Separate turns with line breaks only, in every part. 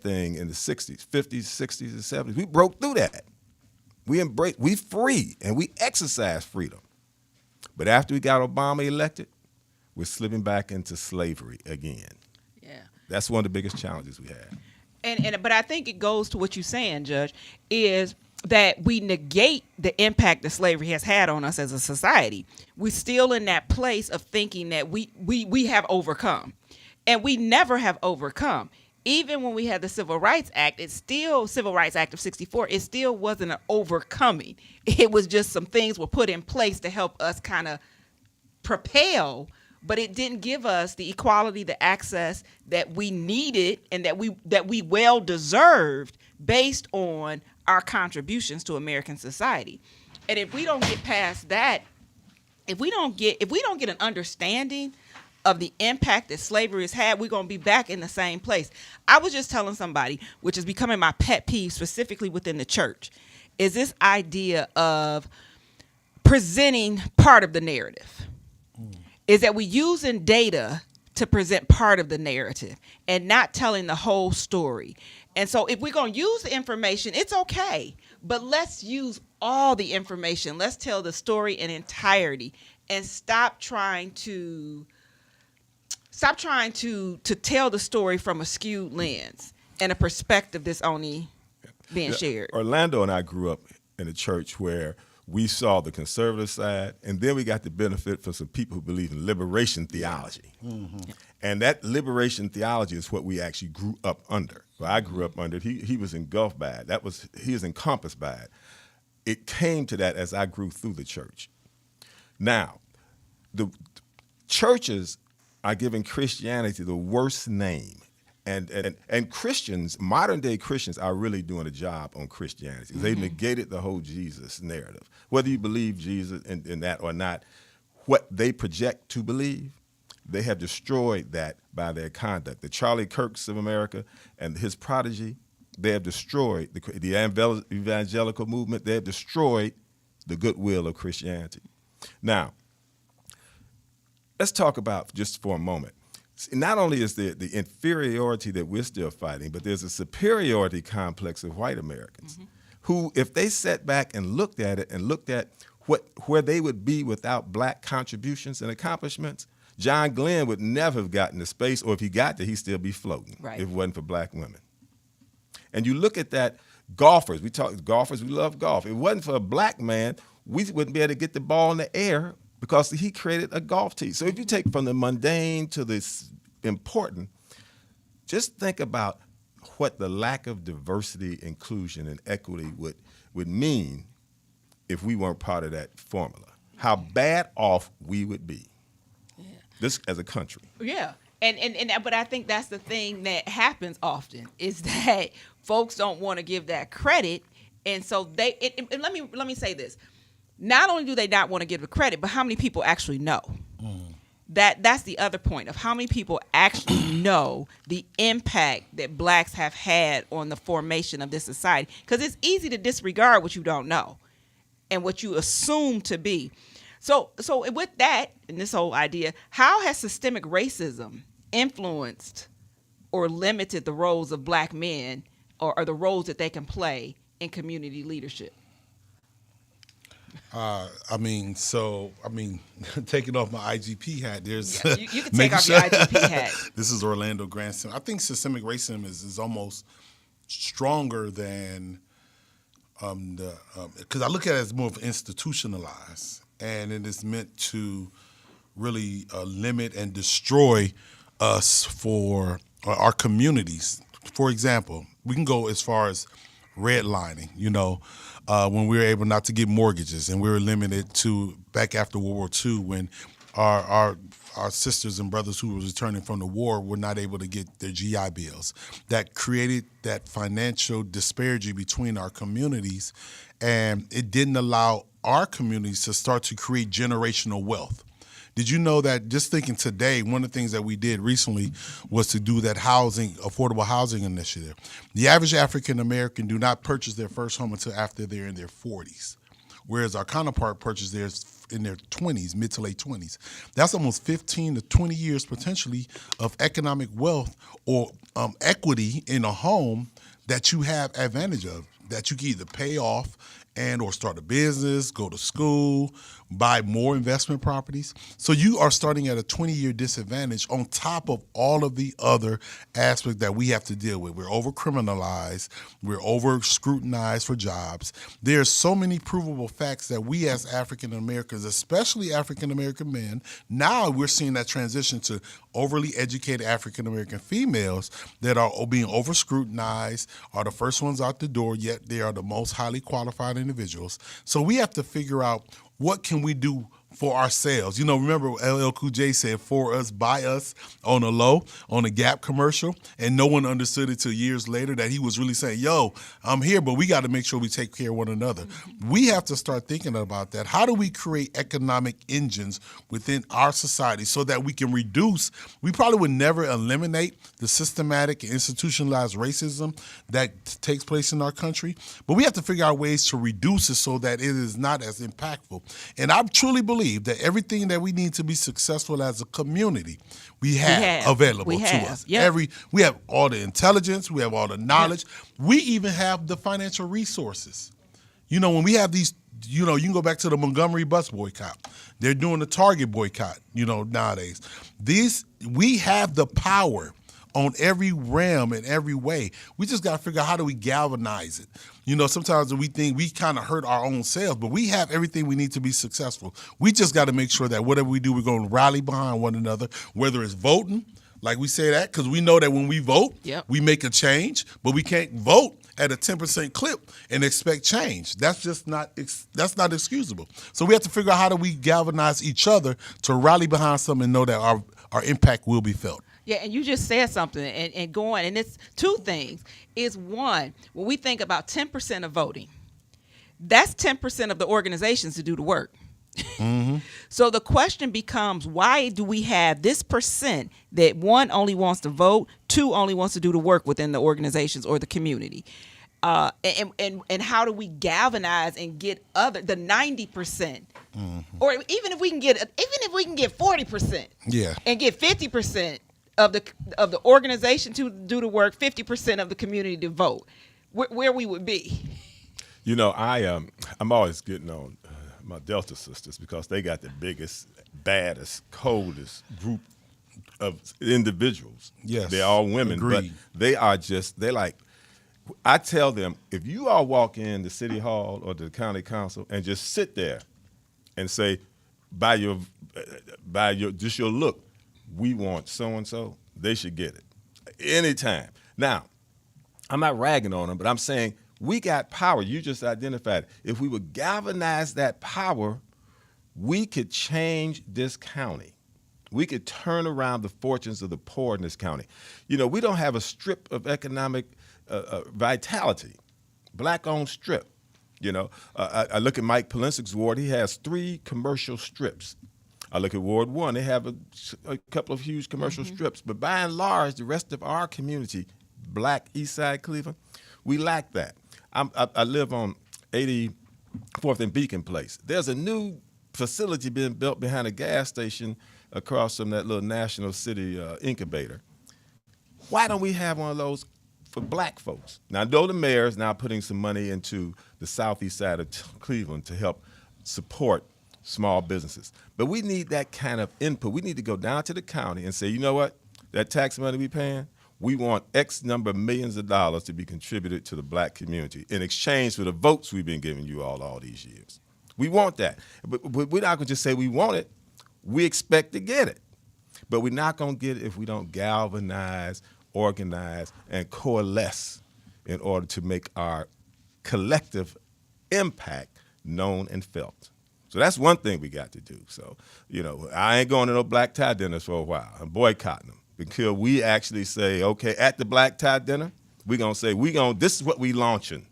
thing in the 60s, 50s, 60s, and 70s. We broke through that. We free, and we exercise freedom. But after we got Obama elected, we're slipping back into slavery again.
Yeah.
That's one of the biggest challenges we have.
But I think it goes to what you're saying, Judge, is that we negate the impact that slavery has had on us as a society. We're still in that place of thinking that we have overcome. And we never have overcome. Even when we had the Civil Rights Act, Civil Rights Act of 64, it still wasn't an overcoming. It was just some things were put in place to help us kind of propel, but it didn't give us the equality, the access that we needed and that we well deserved based on our contributions to American society. And if we don't get past that, if we don't get an understanding of the impact that slavery has had, we're going to be back in the same place. I was just telling somebody, which is becoming my pet peeve specifically within the church, is this idea of presenting part of the narrative. Is that we're using data to present part of the narrative and not telling the whole story. And so if we're going to use the information, it's okay. But let's use all the information. Let's tell the story in entirety and stop trying to tell the story from a skewed lens and a perspective that's only being shared.
Orlando and I grew up in a church where we saw the conservative side, and then we got the benefit from some people who believe in liberation theology. Mm-hmm. And that liberation theology is what we actually grew up under. Well, I grew up under it. He was engulfed by it. He was encompassed by it. It came to that as I grew through the church. Now, the churches are giving Christianity the worst name. And Christians, modern day Christians, are really doing a job on Christianity. Mm-hmm. They've negated the whole Jesus narrative. Whether you believe Jesus in that or not, what they project to believe, they have destroyed that by their conduct. The Charlie Kirks of America and his prodigy, they have destroyed the evangelical movement. They have destroyed the goodwill of Christianity. Now, let's talk about, just for a moment, not only is there the inferiority that we're still fighting, but there's a superiority complex of white Americans mm-hmm. who, if they sat back and looked at it and looked at where they would be without black contributions and accomplishments, John Glenn would never have gotten to space, or if he got there, he'd still be floating if it wasn't for black women. And you look at that, golfers, we love golf. If it wasn't for a black man, we wouldn't be able to get the ball in the air because he created a golf tee. So if you take from the mundane to the important, just think about what the lack of diversity, inclusion, and equity would mean if we weren't part of that formula. How bad off we would be. Yeah. This as a country.
Yeah. But I think that's the thing that happens often is that folks don't want to give that credit, and so and let me say this. Not only do they not want to give the credit, but how many people actually know? Mm. That's the other point of how many people actually know the impact that blacks have had on the formation of this society. Because it's easy to disregard what you don't know and what you assume to be. So with that and this whole idea, how has systemic racism influenced or limited the roles of black men or the roles that they can play in community leadership?
Taking off my IGP hat, there's
you can take off your IGP hat.
This is Orlando Grandson. I think systemic racism is almost stronger than because I look at it as more of institutionalized, and it is meant to really limit and destroy us for our communities. For example, we can go as far as redlining, when we were able not to get mortgages, and we were limited to back after World War II when our sisters and brothers who were returning from the war were not able to get their GI bills. That created that financial disparity between our communities, and it didn't allow our communities to start to create generational wealth. Did you know that, just thinking today, one of the things that we did recently was to do that affordable housing initiative. The average African American do not purchase their first home until after they're in their 40s, whereas our counterpart purchase theirs in their 20s, mid to late 20s. That's almost 15 to 20 years potentially of economic wealth or equity in a home that you have advantage of, that you can either pay off and or start a business, go to school, buy more investment properties. So you are starting at a 20-year disadvantage on top of all of the other aspects that we have to deal with. We're over-criminalized. We're over-scrutinized for jobs. There's so many provable facts that we as African Americans, especially African American men, now we're seeing that transition to overly educated African American females that are being over-scrutinized, are the first ones out the door, yet they are the most highly qualified individuals. So we have to figure out, what can we do for ourselves? You know, remember LL Cool J said, for us, by us, on a low, on a Gap commercial, and no one understood it till years later that he was really saying, yo, I'm here, but we got to make sure we take care of one another. We have to start thinking about that. How do we create economic engines within our society so that we can reduce, we probably would never eliminate the systematic and institutionalized racism that takes place in our country, but we have to figure out ways to reduce it so that it is not as impactful. And I truly believe that everything that we need to be successful as a community, we have available to us.
Yep.
We have all the intelligence, we have all the knowledge, we even have the financial resources. You know, when we have these, you know, you can go back to the Montgomery bus boycott. They're doing the Target boycott, you know, nowadays. We have the power on every realm in every way. We just got to figure out, how do we galvanize it? You know, sometimes we think we kind of hurt our own selves, but we have everything we need to be successful. We just got to make sure that whatever we do, we're going to rally behind one another, whether it's voting, like we say that, because we know that when we vote, we make a change, but we can't vote at a 10% clip and expect change. That's just not excusable. So we have to figure out, how do we galvanize each other to rally behind something and know that our impact will be felt.
Yeah, and you just said something and going, and it's two things. Is one, when we think about 10% of voting, that's 10% of the organizations to do the work. Mm-hmm. So the question becomes, why do we have this percent that one only wants to vote, two only wants to do the work within the organizations or the community? And how do we galvanize and get the 90%, mm-hmm. or even if we can get 40%, and get 50% of the organization to do the work, 50% of the community to vote, where we would be.
You know, I'm always getting on my Delta sisters because they got the biggest, baddest, coldest group of individuals.
Yes,
they're all women,
agreed.
But they're like, I tell them, if you all walk in the city hall or the county council and just sit there and say, by your just your look, we want so-and-so, they should get it anytime. Now, I'm not ragging on them, but I'm saying we got power. You just identified it. If we would galvanize that power, we could change this county. We could turn around the fortunes of the poor in this county. You know, we don't have a strip of economic vitality, black-owned strip. You know, I look at Mike Polensik's ward. He has 3 commercial strips. I look at Ward 1, they have a couple of huge commercial mm-hmm. strips. But by and large, the rest of our community, black East Side Cleveland, we lack that. I live on 84th and Beacon Place. There's a new facility being built behind a gas station across from that little National City incubator. Why don't we have one of those for black folks? Now, I know the mayor is now putting some money into the southeast side of Cleveland to help support small businesses. But we need that kind of input. We need to go down to the county and say, you know what, that tax money we paying, we want X number of millions of dollars to be contributed to the black community in exchange for the votes we've been giving you all these years. We want that. But we're not going to just say we want it. We expect to get it. But we're not going to get it if we don't galvanize, organize, and coalesce in order to make our collective impact known and felt. So that's one thing we got to do. So, you know, I ain't going to no black tie dinners for a while. I'm boycotting them until we actually say, okay, at the black tie dinner, we're going to say, this is what we launching.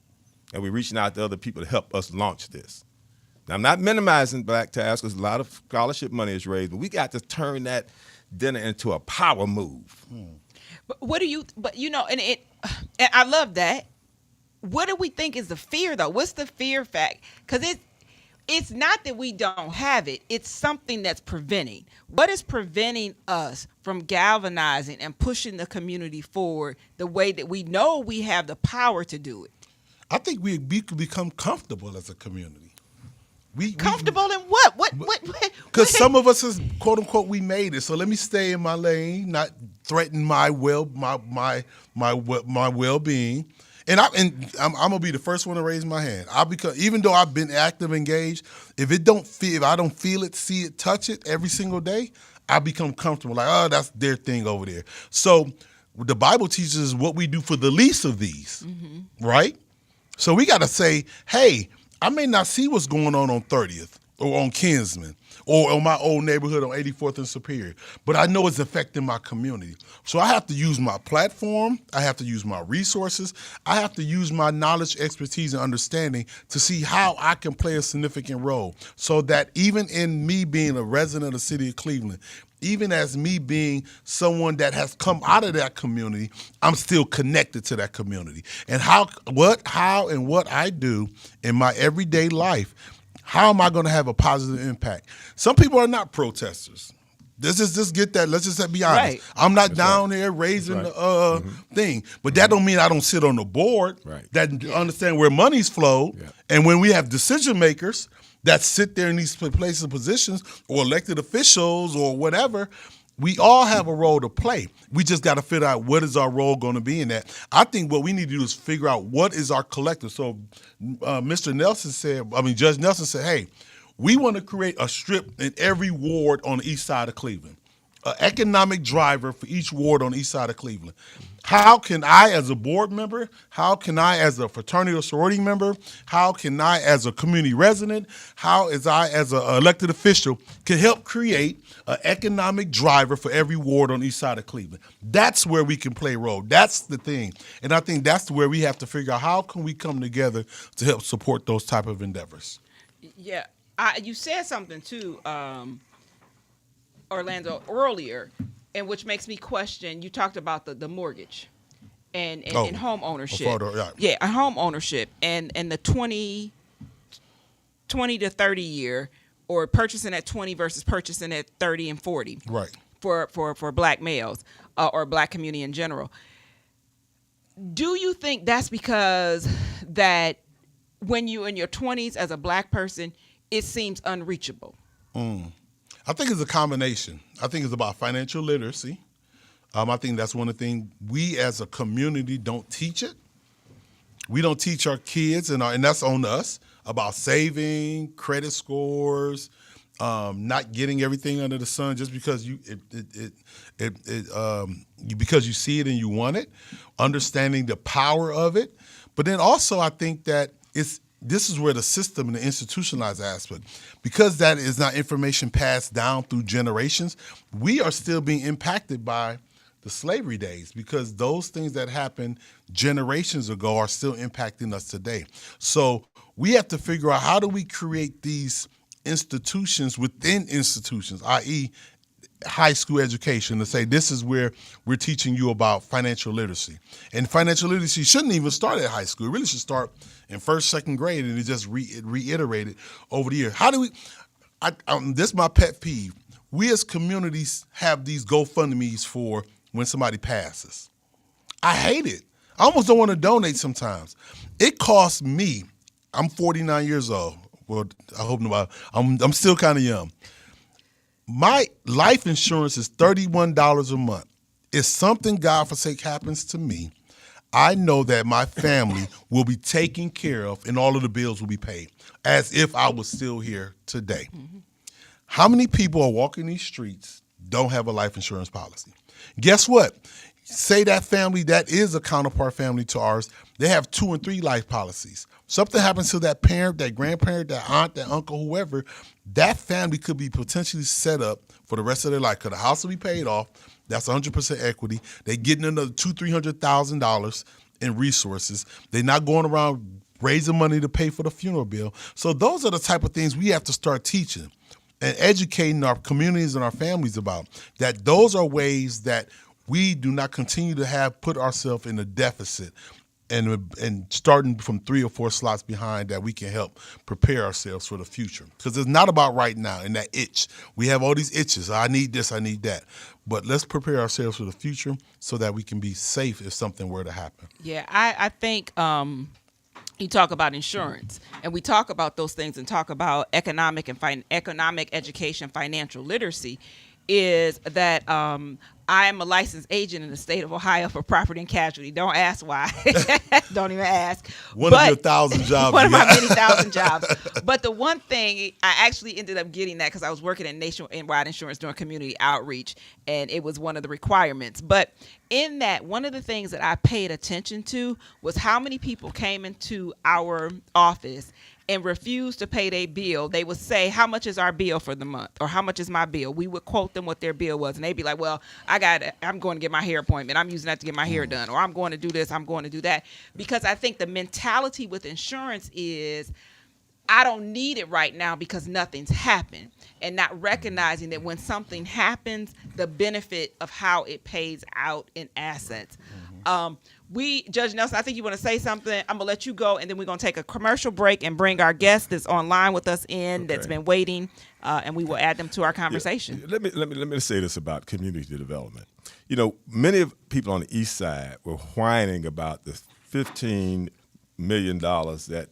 And we're reaching out to other people to help us launch this. Now, I'm not minimizing black ties because a lot of scholarship money is raised, but we got to turn that dinner into a power move.
But and I love that. What do we think is the fear, though? What's the fear fact? Because it's not that we don't have it. It's something that's preventing. What is preventing us from galvanizing and pushing the community forward the way that we know we have the power to do it?
I think we could become comfortable as a community.
Comfortable in what? What?
Because some of us is quote unquote we made it. So let me stay in my lane, not threaten my well being. And I'm gonna be the first one to raise my hand. Even though I've been active, engaged, if I don't feel it, see it, touch it every single day, I become comfortable. Like, oh, that's their thing over there. So the Bible teaches us what we do for the least of these, right? So we got to say, hey, I may not see what's going on 30th or on Kinsman or on my old neighborhood on 84th and Superior, but I know it's affecting my community. So I have to use my platform. I have to use my resources. I have to use my knowledge, expertise, and understanding to see how I can play a significant role so that even in me being a resident of the city of Cleveland, even as me being someone that has come out of that community, I'm still connected to that community. And how and what I do in my everyday life, how am I going to have a positive impact? Some people are not protesters. Let's just get that. Let's just be honest.
Right.
I'm not down there raising the thing, but that don't mean I don't sit on the board that understand where money's flowed. Yeah. And when we have decision makers that sit there in these places and positions or elected officials or whatever, we all have a role to play. We just got to figure out what is our role going to be in that. I think what we need to do is figure out what is our collective. So Judge Nelson said, hey, we want to create a strip in every ward on the east side of Cleveland, an economic driver for each ward on the east side of Cleveland. How can I, as a board member, how can I, as a fraternity or sorority member, how can I, as a community resident, how as I, as an elected official, can help create an economic driver for every ward on the east side of Cleveland? That's where we can play a role. That's the thing. And I think that's where we have to figure out how can we come together to help support those type of endeavors.
Yeah. You said something too, Orlando, earlier, and which makes me question. You talked about the mortgage and home ownership. Home ownership and the 20 to 30 year, or purchasing at 20 versus purchasing at 30 and 40.
Right.
For black males or black community in general. Do you think that's because that when you're in your 20s as a black person, it seems unreachable?
I think it's a combination. I think it's about financial literacy. I think that's one of the things we as a community don't teach it. We don't teach our kids, and that's on us, about saving, credit scores, not getting everything under the sun just because because you see it and you want it, understanding the power of it. But then also I think that this is where the system and the institutionalized aspect, because that is not information passed down through generations, we are still being impacted by the slavery days, because those things that happened generations ago are still impacting us today. So we have to figure out, how do we create these institutions within institutions, i.e. high school education, to say this is where we're teaching you about financial literacy. And financial literacy shouldn't even start at high school. It really should start in first, second grade, and it just reiterated over the years. How do we, this is my pet peeve. We as communities have these GoFundMes for when somebody passes. I hate it. I almost don't want to donate sometimes. It costs me, I'm 49 years old. Well, I hope nobody, I'm still kind of young. My life insurance is $31 a month. If something, God forsake, happens to me, I know that my family will be taken care of and all of the bills will be paid, as if I was still here today. Mm-hmm. How many people are walking these streets, don't have a life insurance policy? Guess what? Say that family that is a counterpart family to ours, they have 2 and 3 life policies. Something happens to that parent, that grandparent, that aunt, that uncle, whoever, that family could be potentially set up for the rest of their life, because the house will be paid off. That's 100% equity. They're getting another $200,000-$300,000 in resources. They're not going around raising money to pay for the funeral bill. So those are the type of things we have to start teaching and educating our communities and our families about, that those are ways that we do not continue to put ourselves in a deficit and starting from 3 or 4 slots behind that we can help prepare ourselves for the future. Because it's not about right now and that itch. We have all these itches. I need this, I need that. But let's prepare ourselves for the future so that we can be safe if something were to happen.
Yeah, I think you talk about insurance, and we talk about those things and talk about economic education, financial literacy, is that I am a licensed agent in the state of Ohio for property and casualty. Don't ask why. Don't even ask.
One of your 1,000 jobs.
One of my many thousand jobs. But the one thing, I actually ended up getting that because I was working at Nationwide Insurance doing community outreach, and it was one of the requirements. But in that, one of the things that I paid attention to was how many people came into our office and refused to pay their bill. They would say, how much is our bill for the month? Or how much is my bill? We would quote them what their bill was. And they'd be like, well, I'm going to get my hair appointment. I'm using that to get my hair done. Or I'm going to do this. I'm going to do that. Because I think the mentality with insurance is, I don't need it right now because nothing's happened. And not recognizing that when something happens, the benefit of how it pays out in assets. Judge Nelson, I think you want to say something. I'm going to let you go, and then we're going to take a commercial break and bring our guest that's online with us that's been waiting, and we will add them to our conversation.
Yeah. Let me say this about community development. You know, many of people on the east side were whining about the $15 million that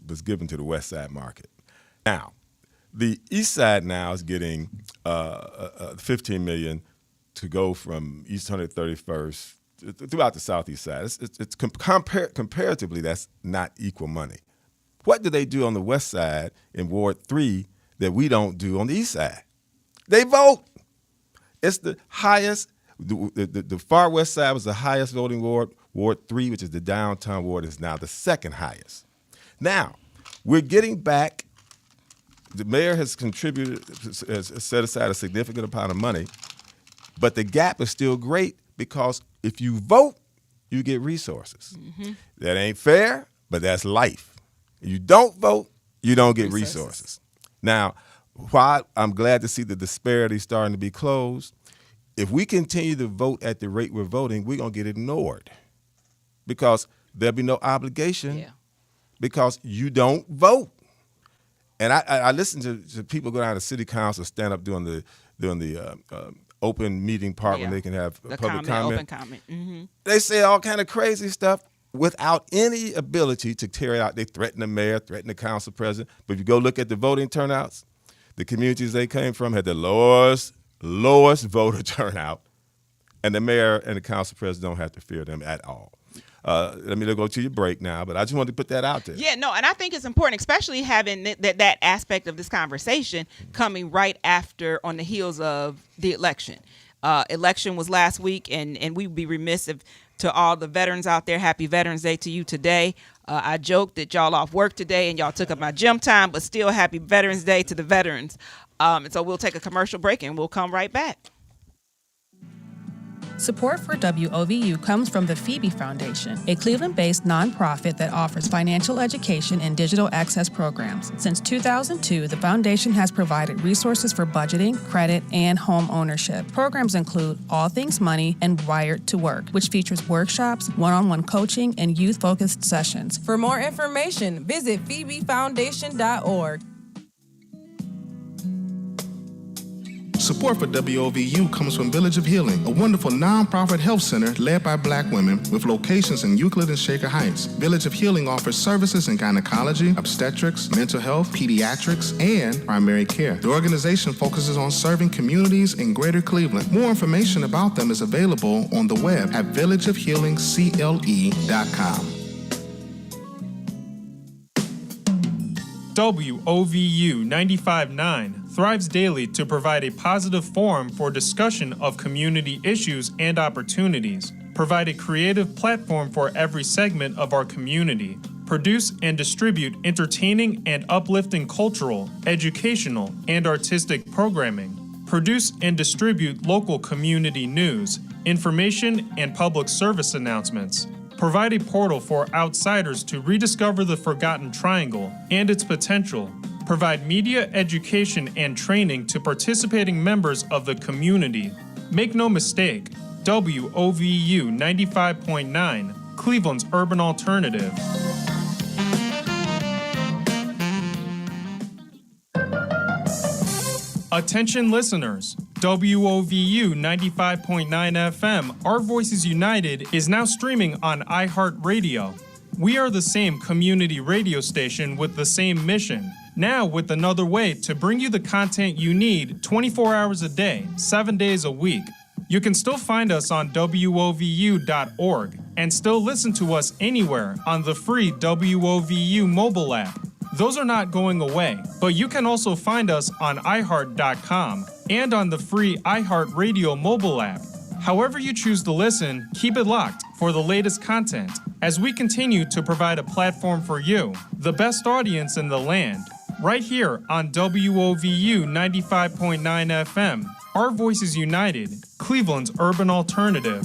was given to the west side market. Now, the east side now is getting $15 million to go from East 131st throughout the southeast side. It's comparatively, that's not equal money. What do they do on the west side in Ward 3 that we don't do on the east side? They vote. It's the highest. The far west side was the highest voting ward. Ward 3, which is the downtown ward, is now the second highest. Now, we're getting back. The mayor has set aside a significant amount of money, but the gap is still great because if you vote, you get resources. Mm-hmm. That ain't fair, but that's life. You don't vote, you don't get resources. Now, while I'm glad to see the disparity starting to be closed, if we continue to vote at the rate we're voting, we're going to get ignored because there'll be no obligation because you don't vote. And I listen to people go down to city council, stand up doing the open meeting part when they can have public comment.
Open comment. Mm-hmm.
They say all kind of crazy stuff without any ability to carry it out. They threaten the mayor, threaten the council president. But if you go look at the voting turnouts, the communities they came from had the lowest voter turnout, and the mayor and the council president don't have to fear them at all. Let me go to your break now, but I just wanted to put that out there.
Yeah, no, and I think it's important, especially having that aspect of this conversation coming right after, on the heels of the election. Election was last week, and we would be remiss if, to all the veterans out there, happy Veterans Day to you today. I joked that y'all off work today and y'all took up my gym time, but still happy Veterans Day to the veterans. And so we'll take a commercial break and we'll come right back.
Support for WOVU comes from the Phoebe Foundation, a Cleveland-based nonprofit that offers financial education and digital access programs. Since 2002, the foundation has provided resources for budgeting, credit, and home ownership. Programs include All Things Money and Wired to Work, which features workshops, one-on-one coaching, and youth-focused sessions.
For more information, visit phoebefoundation.org.
Support for WOVU comes from Village of Healing, a wonderful nonprofit health center led by Black women with locations in Euclid and Shaker Heights. Village of Healing offers services in gynecology, obstetrics, mental health, pediatrics, and primary care. The organization focuses on serving communities in Greater Cleveland. More information about them is available on the web at villageofhealingcle.com.
WOVU 95.9 thrives daily to provide a positive forum for discussion of community issues and opportunities, provide a creative platform for every segment of our community, produce and distribute entertaining and uplifting cultural, educational, and artistic programming, produce and distribute local community news, information, and public service announcements, provide a portal for outsiders to rediscover the Forgotten Triangle and its potential, provide media education and training to participating members of the community. Make no mistake, WOVU 95.9 Cleveland's urban alternative. Attention listeners, WOVU 95.9 FM, Our Voices United, is now streaming on iHeartRadio. We are the same community radio station with the same mission, now with another way to bring you the content you need 24 hours a day, 7 days a week. You can still find us on WOVU.org and still listen to us anywhere on the free WOVU mobile app. Those are not going away, but you can also find us on iHeart.com and on the free iHeartRadio mobile app. However you choose to listen, keep it locked for the latest content as we continue to provide a platform for you, the best audience in the land, right here on WOVU 95.9 FM. Our Voices United, Cleveland's urban alternative.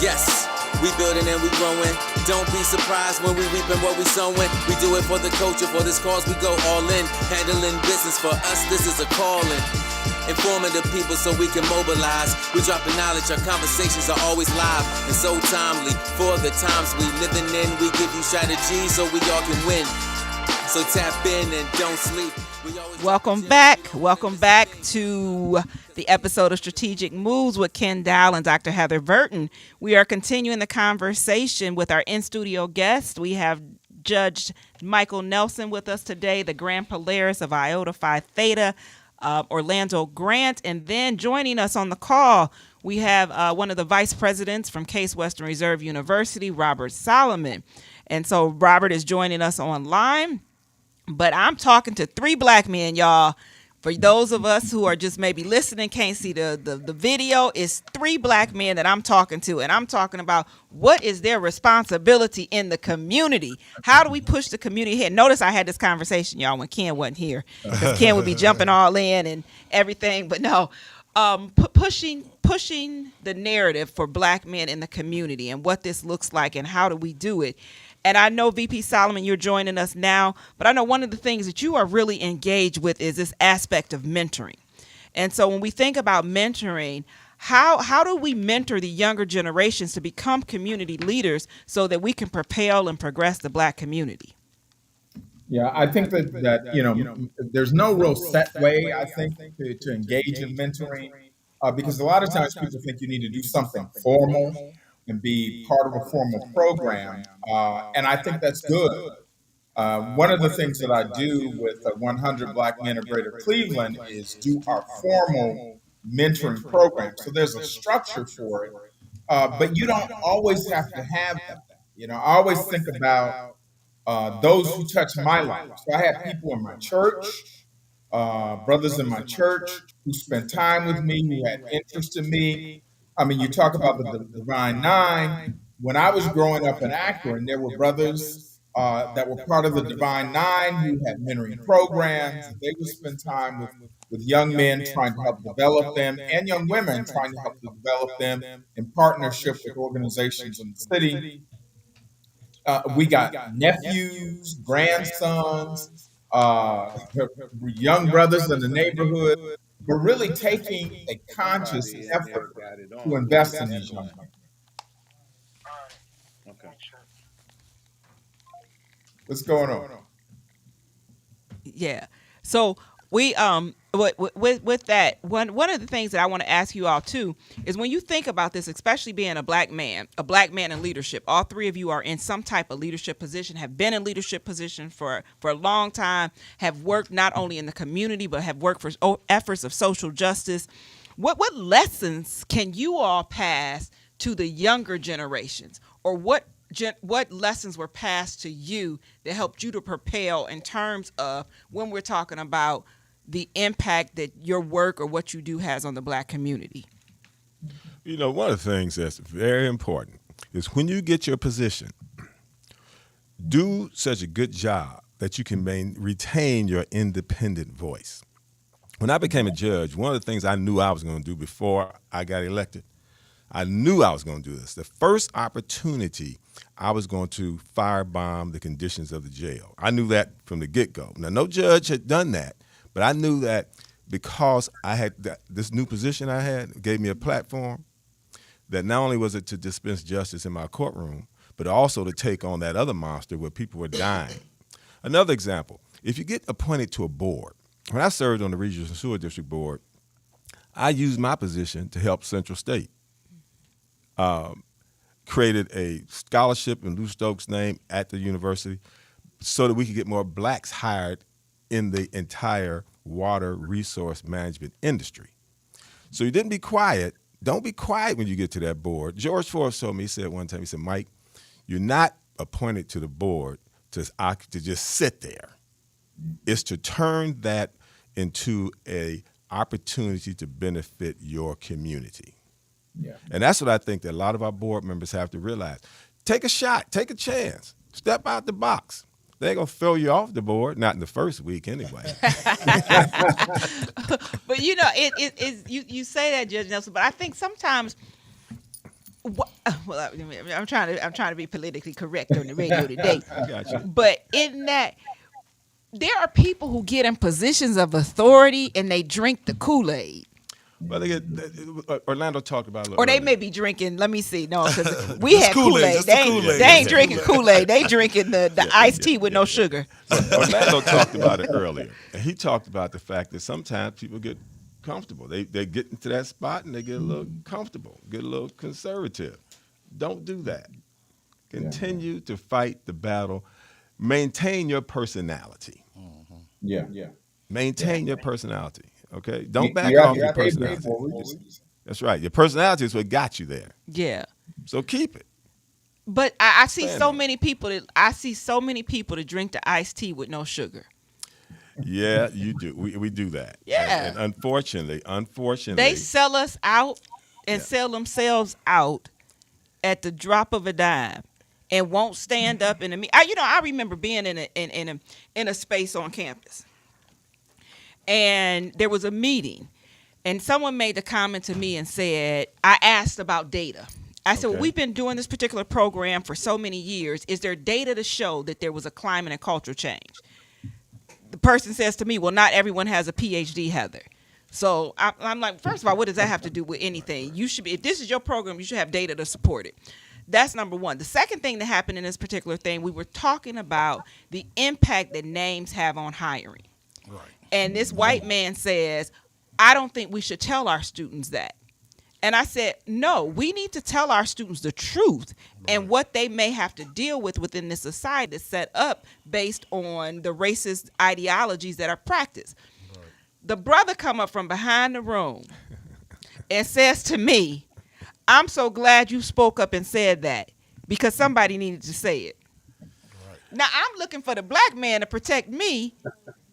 Yes, we building and we growing. Don't be surprised when we reaping what we sowing. We do it for the culture, for this cause we go all in. Handling business for us, this is a calling. Informing the people so we can mobilize. We dropping knowledge, our conversations are always live and so timely. For the times we living in, we give you strategies so we all can win. So tap in and don't sleep.
Welcome back to the episode of Strategic Moves with Kenn Dowell and Dr. Heather Burton. We are continuing the conversation with our in-studio guest. We have Judge Michael Nelson with us today, the Grand Polaris of Iota Phi Theta, Orlando Grant. And then joining us on the call, we have one of the vice presidents from Case Western Reserve University, Robert Solomon. And so Robert is joining us online. But I'm talking to three black men, y'all. For those of us who are just maybe listening, can't see the video, it's three black men that I'm talking to. And I'm talking about what is their responsibility in the community? How do we push the community ahead? Notice I had this conversation, y'all, when Kenn wasn't here. Because Kenn would be jumping all in and everything. But no, pushing the narrative for black men in the community and what this looks like and how do we do it. And I know, VP Solomon, you're joining us now, but I know one of the things that you are really engaged with is this aspect of mentoring. And so when we think about mentoring, how do we mentor the younger generations to become community leaders so that we can propel and progress the black community?
Yeah, I think that there's no real set way, I think, to engage in mentoring, because a lot of times people think you need to do something formal and be part of a formal program. And I think that's good. One of the things that I do with 100 Black Men of Greater Cleveland is do our formal mentoring program. So there's a structure for it, but you don't always have to have that. I always think about those who touch my life. So I have people in my church, brothers in my church who spent time with me, who had interest in me. I mean, you talk about the Divine Nine. When I was growing up in Akron, there were brothers that were part of the Divine Nine who had mentoring programs. They would spend time with young men trying to help develop them and young women trying to help develop them in partnership with organizations in the city. We got nephews, grandsons, young brothers in the neighborhood. We're really taking a conscious effort to invest in these young people.
Okay.
What's going on?
Yeah. So we with that, one of the things that I want to ask you all too is when you think about this, especially being a black man in leadership, all three of you are in some type of leadership position, have been in leadership position for a long time, have worked not only in the community, but have worked for efforts of social justice. What lessons can you all pass to the younger generations, or what lessons were passed to you that helped you to propel in terms of when we're talking about the impact that your work or what you do has on the black community?
One of the things that's very important is when you get your position, do such a good job that you can retain your independent voice. When I became a judge, one of the things I knew I was going to do before I got elected I knew I was going to do this. The first opportunity, I was going to firebomb the conditions of the jail. I knew that from the get-go. Now, no judge had done that, but I knew that because I had this new position I had, gave me a platform, that not only was it to dispense justice in my courtroom, but also to take on that other monster where people were dying. Another example, if you get appointed to a board, when I served on the Regional Sewer District Board, I used my position to help Central State. Created a scholarship in Lou Stokes' name at the university so that we could get more blacks hired in the entire water resource management industry. So you didn't be quiet. Don't be quiet when you get to that board. George Forbes told me, he said one time, he said, Mike, you're not appointed to the board to just sit there. It's to turn that into a opportunity to benefit your community.
Yeah.
And that's what I think that a lot of our board members have to realize. Take a shot, take a chance, step out the box. They ain't gonna throw you off the board, not in the first week anyway.
But you know, you say that, Judge Nelson, but I think sometimes. Well, I'm trying to be politically correct on the radio today.
I got you.
But in that, there are people who get in positions of authority and they drink the Kool-Aid.
Well, Orlando talked about it a little
Or they
earlier.
may be drinking. Let me see. No, because we had
Kool-Aid.
Kool-Aid.
That's the Kool-Aid.
They ain't drinking Kool-Aid. They drinking the iced tea with no sugar.
Orlando talked about it earlier, and he talked about the fact that sometimes people get comfortable. They get into that spot and they get a little comfortable, get a little conservative. Don't do that. Continue to fight the battle. Maintain your personality.
Yeah.
Maintain your personality. Okay, don't back
Yeah,
off your
they pay
personality.
for it.
That's right. Your personality is what got you there.
Yeah.
So keep it.
But I see
Stand
so
on it.
many people that drink the iced tea with no sugar.
Yeah, you do. We do that.
Yeah.
And unfortunately,
They sell us out and sell themselves out at the drop of a dime, and won't stand up in a meeting. I remember being in a space on campus, and there was a meeting, and someone made the comment to me and said, I asked about data. I said, well, we've been doing this particular program for so many years. Is there data to show that there was a climate and cultural change? The person says to me, well, not everyone has a PhD, Heather. So I'm like, first of all, what does that have to do with anything? You should be, if this is your program, you should have data to support it. That's number one. The second thing that happened in this particular thing, we were talking about the impact that names have on hiring.
Right.
And this white man says, I don't think we should tell our students that. And I said, no, we need to tell our students the truth and what they may have to deal with within this society that's set up based on the racist ideologies that are practiced. Right. The brother come up from behind the room and says to me, I'm so glad you spoke up and said that because somebody needed to say it. Right. Now, I'm looking for the black man to protect me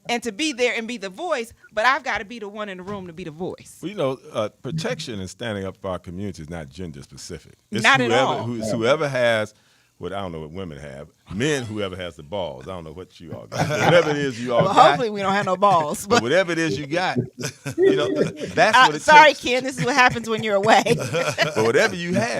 and to be there and be the voice, but I've got to be the one in the room to be the voice.
Well, you know, protection and standing up for our community is not gender specific. It's
Not at all.
Whoever has, what I don't know what women have, men, whoever has the balls. I don't know what you all got. Whatever it is you all
Well,
got.
hopefully we don't have no balls.
But whatever it is you got, you know, that's what it
Sorry,
takes.
Ken, this is what happens when you're away.
But whatever you have,